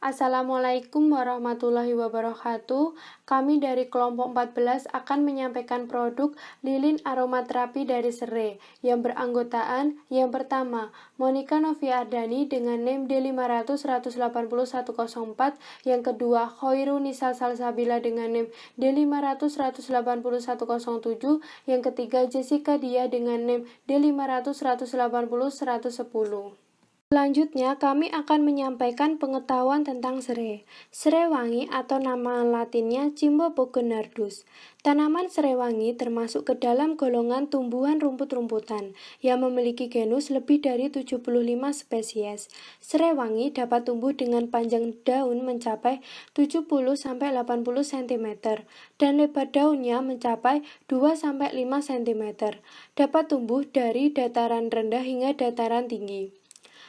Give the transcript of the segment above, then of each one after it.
Assalamualaikum warahmatullahi wabarakatuh. Kami dari kelompok 14 akan menyampaikan produk lilin aromaterapi dari serai yang beranggotaan yang pertama, Monica Noviardani dengan NIM D500-180-104, yang kedua, Khoirun Nisa Salsabila dengan NIM D500-180-107, yang ketiga, Jessica Dia dengan NIM D500-180-110. Selanjutnya, kami akan menyampaikan pengetahuan tentang serai. Serai wangi atau nama latinnya Cymbopogonardus. Tanaman serai wangi termasuk ke dalam golongan tumbuhan rumput-rumputan yang memiliki genus lebih dari 75 spesies. Serai wangi dapat tumbuh dengan panjang daun mencapai 70-80 cm dan lebar daunnya mencapai 2-5 cm. Dapat tumbuh dari dataran rendah hingga dataran tinggi.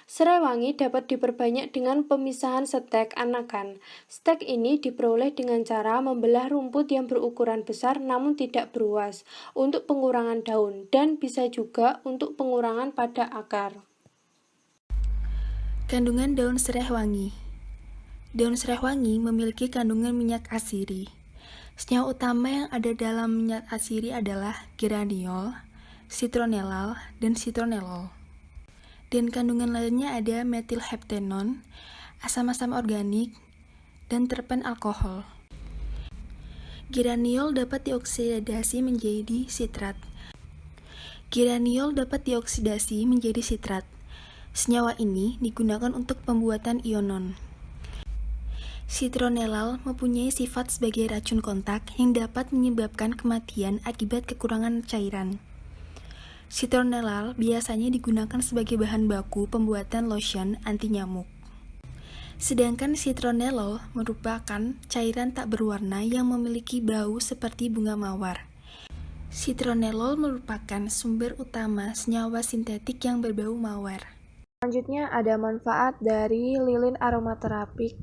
Serai wangi dapat diperbanyak dengan pemisahan stek anakan. Stek ini diperoleh dengan cara membelah rumput yang berukuran besar namun tidak beruas untuk pengurangan daun dan bisa juga untuk pengurangan pada akar. Kandungan daun serai wangi. Daun serai wangi memiliki kandungan minyak asiri. Senyawa utama yang ada dalam minyak asiri adalah geraniol, citronellal, dan citronellol. Dan kandungan lainnya ada metilheptanon, asam-asam organik, dan terpen alkohol. Geraniol dapat dioksidasi menjadi sitrat. Senyawa ini digunakan untuk pembuatan ionon. Citronellal mempunyai sifat sebagai racun kontak yang dapat menyebabkan kematian akibat kekurangan cairan. Citronellal biasanya digunakan sebagai bahan baku pembuatan lotion anti nyamuk. Sedangkan citronellol merupakan cairan tak berwarna yang memiliki bau seperti bunga mawar. Citronellol merupakan sumber utama senyawa sintetik yang berbau mawar. Selanjutnya ada manfaat dari lilin aromaterapi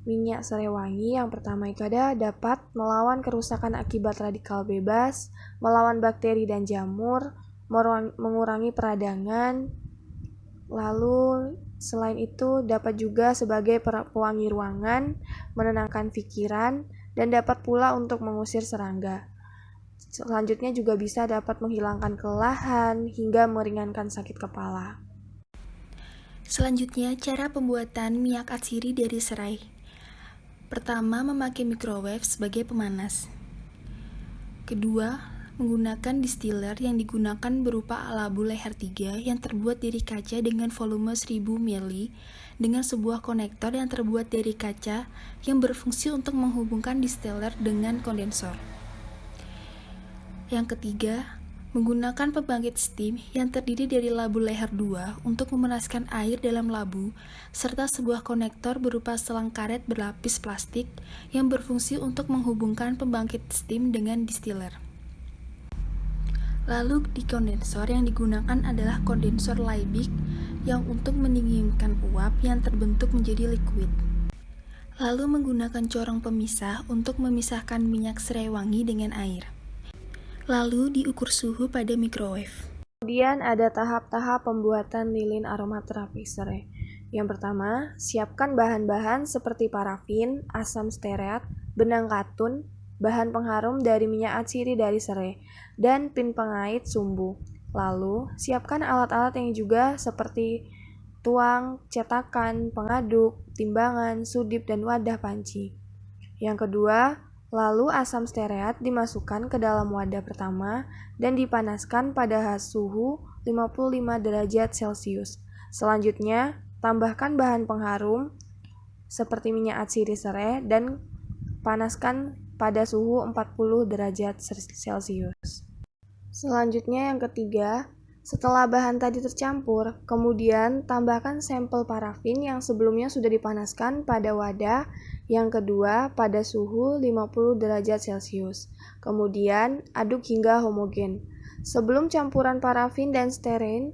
minyak serai wangi. Yang pertama itu ada dapat melawan kerusakan akibat radikal bebas, melawan bakteri dan jamur, mengurangi peradangan. Lalu selain itu dapat juga sebagai pewangi ruangan, menenangkan pikiran, dan dapat pula untuk mengusir serangga. Selanjutnya juga bisa dapat menghilangkan kelelahan hingga meringankan sakit kepala. Selanjutnya, cara pembuatan minyak atsiri dari serai. Pertama, memakai microwave sebagai pemanas. Kedua, menggunakan distiller yang digunakan berupa labu leher 3 yang terbuat dari kaca dengan volume 1000 ml dengan sebuah konektor yang terbuat dari kaca yang berfungsi untuk menghubungkan distiller dengan kondensor. Yang ketiga, menggunakan pembangkit steam yang terdiri dari labu leher 2 untuk memanaskan air dalam labu, serta sebuah konektor berupa selang karet berlapis plastik yang berfungsi untuk menghubungkan pembangkit steam dengan distiller. Lalu di kondensor yang digunakan adalah kondensor Liebig yang untuk mendinginkan uap yang terbentuk menjadi liquid. Lalu menggunakan corong pemisah untuk memisahkan minyak serai wangi dengan air. Lalu diukur suhu pada microwave. Kemudian ada tahap-tahap pembuatan lilin aromaterapi serai. Yang pertama, siapkan bahan-bahan seperti parafin, asam stearat, benang katun, bahan pengharum dari minyak atsiri dari serai, dan pin pengait sumbu. Lalu, siapkan alat-alat yang juga seperti tuang, cetakan, pengaduk, timbangan, sudip, dan wadah panci. Yang kedua, lalu asam stearat dimasukkan ke dalam wadah pertama dan dipanaskan pada suhu 55 derajat Celcius. Selanjutnya, tambahkan bahan pengharum seperti minyak atsiri serai dan panaskan pada suhu 40 derajat Celcius. Selanjutnya yang ketiga, setelah bahan tadi tercampur, kemudian tambahkan sampel parafin yang sebelumnya sudah dipanaskan pada wadah yang kedua pada suhu 50 derajat Celcius. Kemudian aduk hingga homogen. Sebelum campuran parafin dan stearin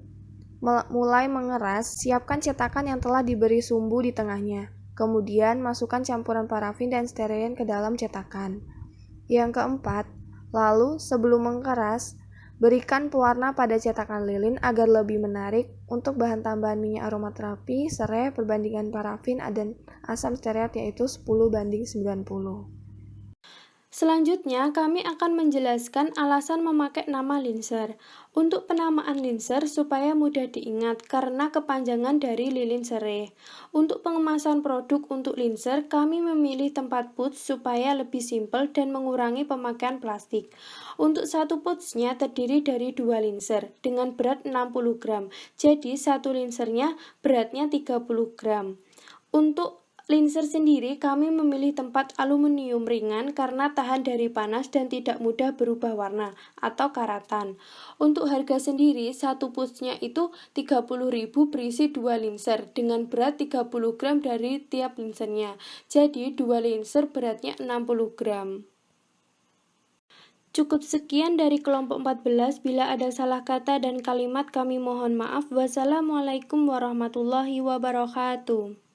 mulai mengeras, siapkan cetakan yang telah diberi sumbu di tengahnya. Kemudian masukkan campuran parafin dan stearin ke dalam cetakan. Yang keempat, lalu sebelum mengeras, Berikan pewarna pada cetakan lilin agar lebih menarik. Untuk bahan tambahan minyak aromaterapi, serai perbandingan parafin dan asam stearat yaitu 10:90. Selanjutnya, kami akan menjelaskan alasan memakai nama linser. Untuk penamaan linser supaya mudah diingat karena kepanjangan dari lilin serai. Untuk pengemasan produk untuk linser, kami memilih tempat pouch supaya lebih simpel dan mengurangi pemakaian plastik. Untuk satu pouchnya terdiri dari 2 linser dengan berat 60 gram. Jadi satu linsernya beratnya 30 gram. Untuk linser sendiri, kami memilih tempat aluminium ringan karena tahan dari panas dan tidak mudah berubah warna atau karatan. Untuk harga sendiri, satu pouchnya itu 30.000 berisi 2 linser dengan berat 30 gram dari tiap linsernya. Jadi 2 linser beratnya 60 gram. Cukup sekian dari kelompok 14. Bila ada salah kata dan kalimat kami mohon maaf. Wassalamualaikum warahmatullahi wabarakatuh.